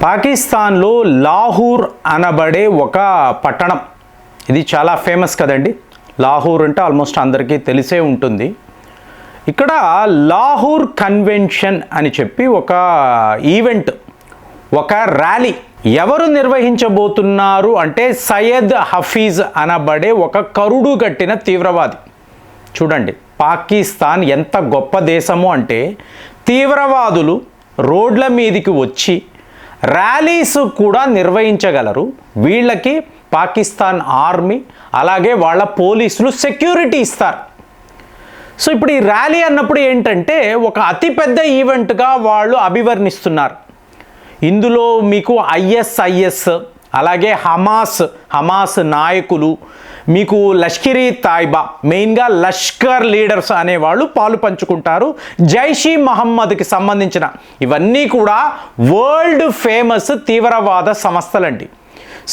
పాకిస్తాన్లో లాహోర్ అనబడే ఒక పట్టణం, ఇది చాలా ఫేమస్ కదండి. లాహోర్ అంటే ఆల్మోస్ట్ అందరికీ తెలిసే ఉంటుంది. ఇక్కడ లాహోర్ కన్వెన్షన్ అని చెప్పి ఒక ఈవెంట్, ఒక ర్యాలీ ఎవరు నిర్వహించబోతున్నారు అంటే సయ్యద్ హఫీజ్ అనబడే ఒక కరుడు కట్టిన తీవ్రవాది. చూడండి పాకిస్తాన్ ఎంత గొప్ప దేశము అంటే తీవ్రవాదులు రోడ్ల మీదికి వచ్చి ర్యాలీస్ కూడా నిర్వహించగలరు. వీళ్ళకి పాకిస్తాన్ ఆర్మీ అలాగే వాళ్ళ పోలీసులు సెక్యూరిటీ ఇస్తారు. సో ఇప్పుడు ఈ ర్యాలీ అన్నప్పుడు ఏంటంటే ఒక అతిపెద్ద ఈవెంట్గా వాళ్ళు అభివర్ణిస్తున్నారు. ఇందులో మీకు ఐఎస్ఐఎస్ అలాగే హమాస్ నాయకులు, మీకు లష్కరీ తాయిబా, మెయిన్గా లష్కర్ లీడర్స్ అనేవాళ్ళు పాలు పంచుకుంటారు. జైషీ మహమ్మద్కి సంబంధించిన ఇవన్నీ కూడా వరల్డ్ ఫేమస్ తీవ్రవాద సంస్థలండి.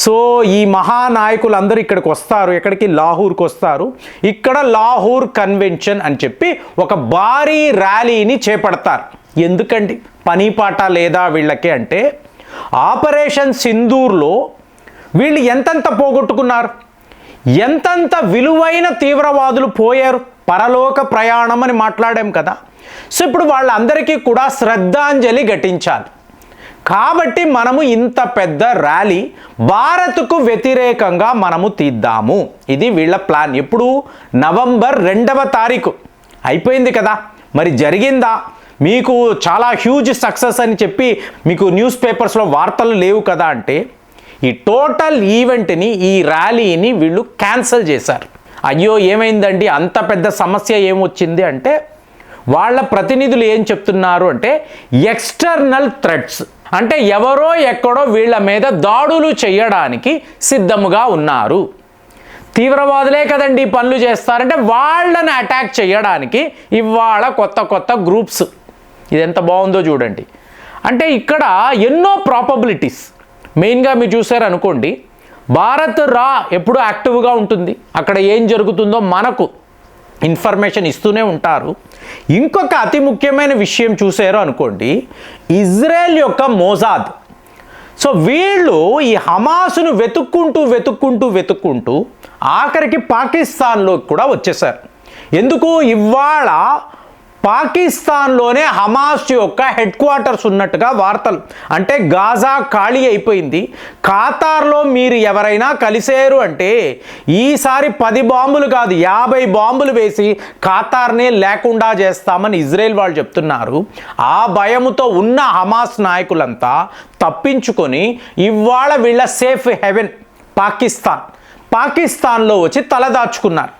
సో ఈ మహానాయకులందరూ ఇక్కడికి వస్తారు. ఎక్కడికి? లాహోర్కి వస్తారు. ఇక్కడ లాహోర్ కన్వెన్షన్ అని చెప్పి ఒక భారీ ర్యాలీని చేపడతారు. ఎందుకండి? పని పాట లేదా వీళ్ళకి అంటే ఆపరేషన్ సింధూర్లో వీళ్ళు ఎంతెంత పోగొట్టుకున్నారు, ఎంతంత విలువైన తీవ్రవాదులు పోయారు, పరలోక ప్రయాణం అని మాట్లాడాం కదా. సో ఇప్పుడు వాళ్ళందరికీ కూడా శ్రద్ధాంజలి ఘటించాలి. కాబట్టి మనము ఇంత పెద్ద ర్యాలీ భారత్కు వ్యతిరేకంగా మనము తీద్దాము. ఇది వీళ్ళ ప్లాన్. ఎప్పుడు? నవంబర్ 2వ తారీఖు అయిపోయింది కదా. మరి జరిగిందా? మీకు చాలా హ్యూజ్ సక్సెస్ అని చెప్పి మీకు న్యూస్ పేపర్స్లో వార్తలు లేవు కదా అంటే ఈ టోటల్ ఈవెంట్ని, ఈ ర్యాలీని వీళ్ళు క్యాన్సిల్ చేశారు. అయ్యో ఏమైందండి, అంత పెద్ద సమస్య ఏమొచ్చింది అంటే వాళ్ళ ప్రతినిధులు ఏం చెప్తున్నారు అంటే ఎక్స్టర్నల్ థ్రెట్స్, అంటే ఎవరో ఎక్కడో వీళ్ళ మీద దాడులు చేయడానికి సిద్ధముగా ఉన్నారు. తీవ్రవాదులే కదండి పనులు చేస్తారంటే వాళ్ళని అటాక్ చేయడానికి ఇవాళ కొత్త గ్రూప్స్. ఇది ఎంత బాగుందో చూడండి. అంటే ఇక్కడ ఎన్నో ప్రాబబిలిటీస్. మెయిన్గా మీరు చూసారు అనుకోండి, భారత్ ఎప్పుడు యాక్టివ్గా ఉంటుంది. అక్కడ ఏం జరుగుతుందో మనకు ఇన్ఫర్మేషన్ ఇస్తూనే ఉంటారు. ఇంకొక అతి ముఖ్యమైన విషయం చూసారు అనుకోండి, ఇజ్రాయెల్ యొక్క మోసాద్. సో వీళ్ళు ఈ హమాస్ను వెతుక్కుంటూ ఆఖరికి పాకిస్తాన్లో కూడా వచ్చేసారు. ఎందుకు? ఇవాళ పాకిస్తాన్లోనే హమాస్ యొక్క హెడ్ క్వార్టర్స్ ఉన్నట్టుగా వార్తలు. అంటే గాజా ఖాళీ అయిపోయింది. ఖతార్లో మీరు ఎవరైనా కలిసేరు అంటే ఈసారి 10 బాంబులు కాదు 50 బాంబులు వేసి ఖతార్నే లేకుండా చేస్తామని ఇజ్రాయెల్ వాళ్ళు చెప్తున్నారు. ఆ భయముతో ఉన్న హమాస్ నాయకులంతా తప్పించుకొని ఇవాళ వీళ్ళ సేఫ్ హెవెన్ పాకిస్తాన్లో వచ్చి తలదాచుకున్నారు.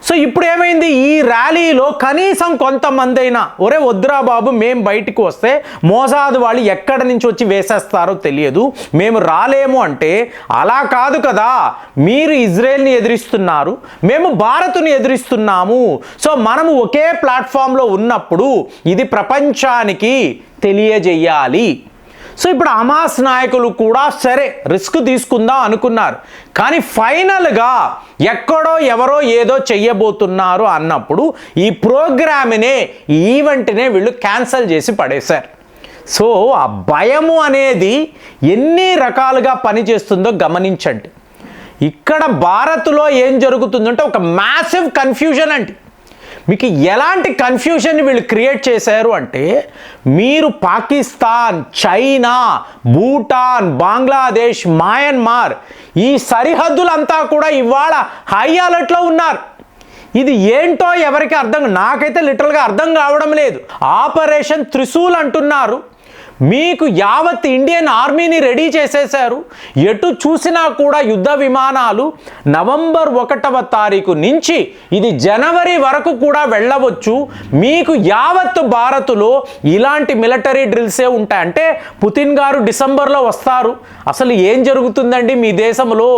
సో ఇప్పుడు ఏమైంది? ఈ ర్యాలీలో కనీసం కొంతమంది అయినా ఒరే వద్దురా బాబు, మేము బయటికి వస్తే మోసాదు వాళ్ళు ఎక్కడి నుంచి వచ్చి వేసేస్తారో తెలియదు, మేము రాలేము అంటే అలా కాదు కదా, మీరు ఇజ్రాయెల్ని ఎదిరిస్తున్నారు, మేము భారత్ని ఎదిరిస్తున్నాము. సో మనము ఒకే ప్లాట్ఫామ్లో ఉన్నప్పుడు ఇది ప్రపంచానికి తెలియజేయాలి. సో ఇప్పుడు హమాస్ నాయకులు కూడా సరే రిస్క్ తీసుకుందాం అనుకున్నారు. కానీ ఫైనల్గా ఎక్కడో ఎవరో ఏదో చెయ్యబోతున్నారు అన్నప్పుడు ఈ ప్రోగ్రామ్నే, ఈ ఈవెంట్నే వీళ్ళు క్యాన్సిల్ చేసి పడేశారు. సో ఆ భయము అనేది ఎన్ని రకాలుగా పనిచేస్తుందో గమనించండి. ఇక్కడ భారత్లో ఏం జరుగుతుందంటే ఒక మ్యాసివ్ కన్ఫ్యూజన్ అండి. మీకు ఎలాంటి కన్ఫ్యూజన్ వీళ్ళు క్రియేట్ చేశారు అంటే మీరు పాకిస్తాన్, చైనా, భూటాన్, బంగ్లాదేశ్, మయన్మార్ ఈ సరిహద్దులంతా కూడా ఇవాళ హై అలర్ట్లో ఉన్నారు. ఇది ఏంటో ఎవరికి నాకైతే లిటరల్గా అర్థం కావడం లేదు. ఆపరేషన్ త్రిశూల్ అంటున్నారు. మీకు యావత్ ఇండియన్ ఆర్మీని రెడీ చేసేశారు. ఎటు చూసినా కూడా యుద్ధ విమానాలు. నవంబర్ 1వ తారీఖు నుంచి ఇది జనవరి వరకు కూడా వెళ్ళవచ్చు. మీకు యావత్ భారత్లో ఇలాంటి మిలిటరీ డ్రిల్సే ఉంటాయి. అంటే పుతిన్ గారు డిసెంబర్లో వస్తారు. అసలు ఏం జరుగుతుందండి మీ దేశంలో?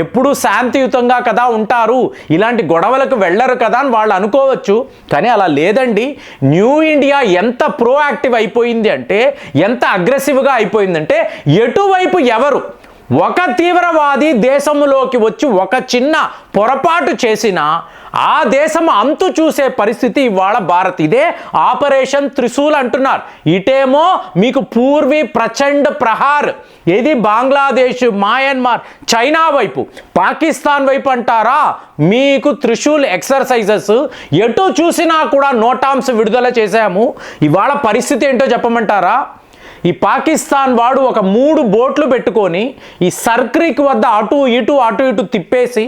ఎప్పుడూ శాంతియుతంగా కదా ఉంటారు, ఇలాంటి గొడవలకు వెళ్ళరు కదా అని వాళ్ళు అనుకోవచ్చు. కానీ అలా లేదండి. న్యూ ఇండియా ఎంత ప్రోయాక్టివ్ అయిపోయింది అంటే, ఎంత అగ్రెసివ్గా అయిపోయిందంటే ఎటువైపు ఎవరు ఒక తీవ్రవాది దేశంలోకి వచ్చి ఒక చిన్న పొరపాటు చేసినా ఆ దేశం అంతు చూసే పరిస్థితి ఇవాళ భారత్. ఇదే ఆపరేషన్ త్రిశూల్ అంటున్నారు. ఇటేమో మీకు పూర్వీ ప్రచండ్ ప్రహార్, ఏది బంగ్లాదేశ్, మయన్మార్, చైనా వైపు, పాకిస్తాన్ వైపు అంటారా మీకు త్రిశూల్ ఎక్సర్సైజెస్. ఎటు చూసినా కూడా నోటామ్స్ విడుదల చేశాము. ఇవాళ పరిస్థితి ఏంటో చెప్పమంటారా? ఈ పాకిస్తాన్ వాడు ఒక 3 బోట్లు పెట్టుకొని ఈ సర్క్రిక్ వద్ద అటు ఇటు తిప్పేసి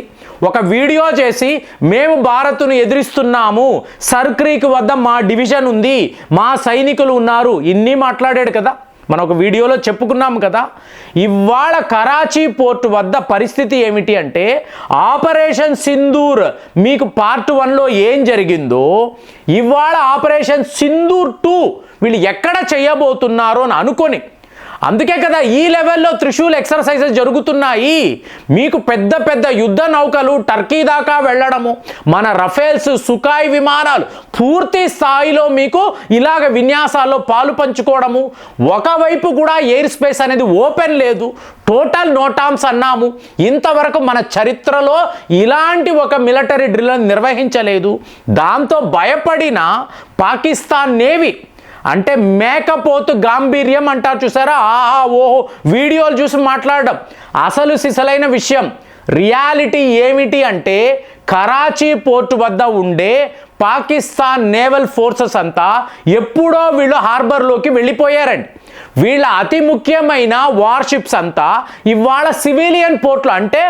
ఒక వీడియో చేసి మేము భారత్ను ఎదిరిస్తున్నాము, సర్క్రిక్ వద్ద మా డివిజన్ ఉంది, మా సైనికులు ఉన్నారు, ఇన్ని మాట్లాడాడు కదా. మనం ఒక వీడియోలో చెప్పుకున్నాము కదా. ఇవాళ కరాచీ పోర్టు వద్ద పరిస్థితి ఏమిటి అంటే ఆపరేషన్ సింధూర్ మీకు పార్ట్ 1లో ఏం జరిగిందో ఇవాళ ఆపరేషన్ సింధూర్ 2 వీళ్ళు ఎక్కడ చేయబోతున్నారో అని అనుకొని, అందుకే కదా ఈ లెవెల్లో త్రిశూల్ ఎక్సర్సైజెస్ జరుగుతున్నాయి. మీకు పెద్ద పెద్ద యుద్ధ నౌకలు టర్కీ దాకా వెళ్ళడము, మన రఫేల్స్, సుఖాయ్ విమానాలు పూర్తి స్థాయిలో మీకు ఇలాగ విన్యాసాల్లో పాలు పంచుకోవడము. ఒకవైపు కూడా ఎయిర్ స్పేస్ అనేది ఓపెన్ లేదు, టోటల్ నోటామ్స్ అన్నాము. ఇంతవరకు మన చరిత్రలో ఇలాంటి ఒక మిలిటరీ డ్రిల్ నిర్వహించలేదు. దాంతో భయపడిన పాకిస్తాన్ నేవీ అంటే మేకపోతు గాంభీర్యం అంటారు చూసారా, ఆహా ఓహో వీడియోలు చూసి మాట్లాడడం. అసలు సిసలైన విషయం రియాలిటీ ఏమిటి అంటే కరాచీ పోర్టు వద్ద ఉండే పాకిస్తాన్ నేవల్ ఫోర్సెస్ అంతా ఎప్పుడో వీళ్ళు హార్బర్లోకి వెళ్ళిపోయారండి. వీళ్ళ అతి ముఖ్యమైన వార్షిప్స్ అంతా ఇవాళ సివిలియన్ పోర్ట్లు, అంటే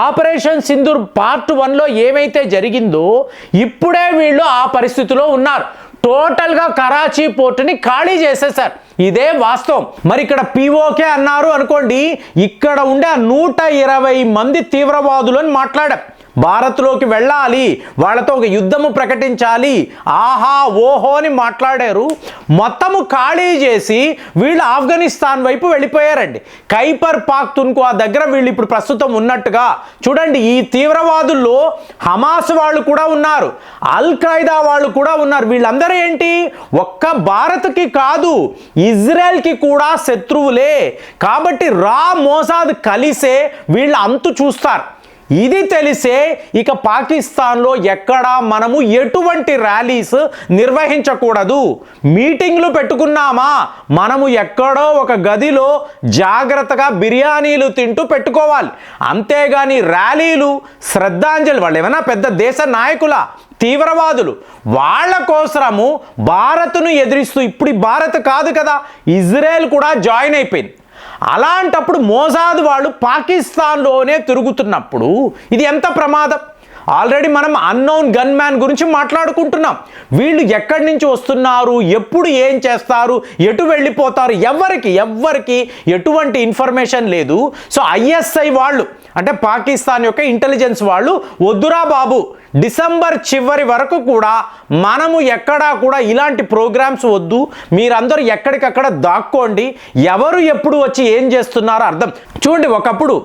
ఆపరేషన్ సింధూర్ పార్ట్ 1లో ఏమైతే జరిగిందో ఇప్పుడే వీళ్ళు ఆ పరిస్థితిలో ఉన్నారు. టోటల్గా కరాచీ పోర్టుని ఖాళీ చేసేసారు. ఇదే వాస్తవం. మరి ఇక్కడ పీఓకే అన్నారు అనుకోండి, ఇక్కడ ఉండే 120 మంది తీవ్రవాదులని మాట్లాడాం. భారత్లోకి వెళ్ళాలి, వాళ్ళతో ఒక యుద్ధము ప్రకటించాలి, ఆహా ఓహో అని మాట్లాడారు. మొత్తము ఖాళీ చేసి వీళ్ళు ఆఫ్ఘనిస్తాన్ వైపు వెళ్ళిపోయారండి. ఖైబర్ పాఖ్తూన్ఖ్వా దగ్గర వీళ్ళు ఇప్పుడు ప్రస్తుతం ఉన్నట్టుగా చూడండి. ఈ తీవ్రవాదుల్లో హమాస్ వాళ్ళు కూడా ఉన్నారు, అల్ ఖైదా వాళ్ళు కూడా ఉన్నారు. వీళ్ళందరూ ఏంటి, ఒక్క భారత్కి కాదు ఇజ్రాయెల్కి కూడా శత్రువులే. కాబట్టి మోసాద్ కలిసే వీళ్ళ అంతు చూస్తారు. ఇది తెలిసే ఇక పాకిస్తాన్లో ఎక్కడా మనము ఎటువంటి ర్యాలీస్ నిర్వహించకూడదు. మీటింగ్లు పెట్టుకున్నామా మనము ఎక్కడో ఒక గదిలో జాగ్రత్తగా బిర్యానీలు తింటూ పెట్టుకోవాలి. అంతేగాని ర్యాలీలు, శ్రద్ధాంజలి, వాళ్ళు ఏమైనా పెద్ద దేశ నాయకుల తీవ్రవాదులు, వాళ్ళ కోసము భారత్ను ఎదిరిస్తూ, ఇప్పుడు భారత్ కాదు కదా ఇజ్రాయెల్ కూడా జాయిన్ అయిపోయింది. అలాంటప్పుడు మోసాద్ వాళ్ళు పాకిస్తాన్లోనే తిరుగుతున్నప్పుడు ఇది ఎంత ప్రమాదం. ఆల్రెడీ మనం అన్నోన్ గన్ మ్యాన్ గురించి మాట్లాడుకుంటున్నాం. వీళ్ళు ఎక్కడి నుంచి వస్తున్నారు, ఎప్పుడు ఏం చేస్తారు, ఎటు వెళ్ళిపోతారు, ఎవ్వరికి ఎటువంటి ఇన్ఫర్మేషన్ లేదు. సో ఐఎస్ఐ వాళ్ళు అంటే పాకిస్తాన్ యొక్క ఇంటెలిజెన్స్ వాళ్ళు వద్దురా బాబు, డిసెంబర్ చివరి వరకు కూడా మనము ఎక్కడా కూడా ఇలాంటి ప్రోగ్రామ్స్ వద్దు, మీరందరూ ఎక్కడికక్కడ దాక్కోండి, ఎవరు ఎప్పుడు వచ్చి ఏం చేస్తున్నారో అర్థం. చూడండి, ఒకప్పుడు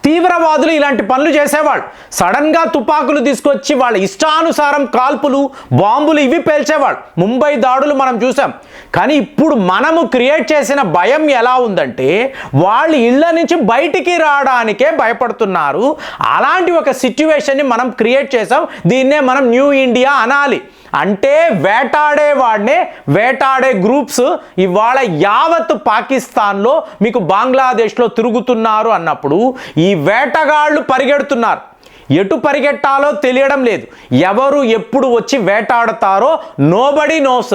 తీవ్రవాదులు ఇలాంటి పనులు చేసేవాళ్ళు. సడన్గా తుపాకులు తీసుకొచ్చి వాళ్ళ ఇష్టానుసారం కాల్పులు, బాంబులు ఇవి పేల్చేవాళ్ళు. ముంబై దాడులు మనం చూసాం. కానీ ఇప్పుడు మనము క్రియేట్ చేసిన భయం ఎలా ఉందంటే వాళ్ళు ఇళ్ళ నుంచి బయటికి రావడానికే భయపడుతున్నారు. అలాంటి ఒక సిచ్యువేషన్ని మనం క్రియేట్ చేసాం. దీన్నే మనం న్యూ ఇండియా అనాలి. అంటే వేటాడే గ్రూప్స్ ఇవాళ యావత్ పాకిస్తాన్లో మీకు బంగ్లాదేశ్లో తిరుగుతున్నారు అన్నప్పుడు ఈ వేటగాళ్ళు పరిగెడుతున్నారు. ఎటు పరిగెట్టాలో తెలియడం లేదు, ఎవరు ఎప్పుడు వచ్చి వేటాడతారో నోబడీ నోస్.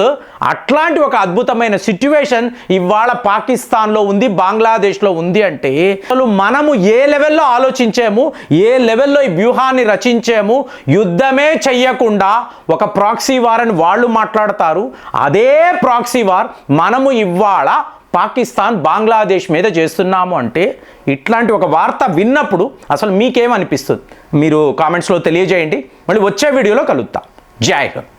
అట్లాంటి ఒక అద్భుతమైన సిచ్యువేషన్ ఇవాళ పాకిస్తాన్లో ఉంది, బంగ్లాదేశ్లో ఉంది. అంటే అసలు మనము ఏ లెవెల్లో ఆలోచించాము, ఏ లెవెల్లో ఈ వ్యూహాన్ని రచించాము. యుద్ధమే చెయ్యకుండా ఒక ప్రాక్సీ వార్ అని వాళ్ళు మాట్లాడతారు. అదే ప్రాక్సీ వార్ మనము ఇవాళ పాకిస్తాన్, బంగ్లాదేశ్ మీద చేస్తున్నాము. అంటే ఇట్లాంటి ఒక వార్త విన్నప్పుడు అసలు మీకేమనిపిస్తుంది మీరు కామెంట్స్లో తెలియజేయండి. మళ్ళీ వచ్చే వీడియోలో కలుద్దాం. జై హింద్.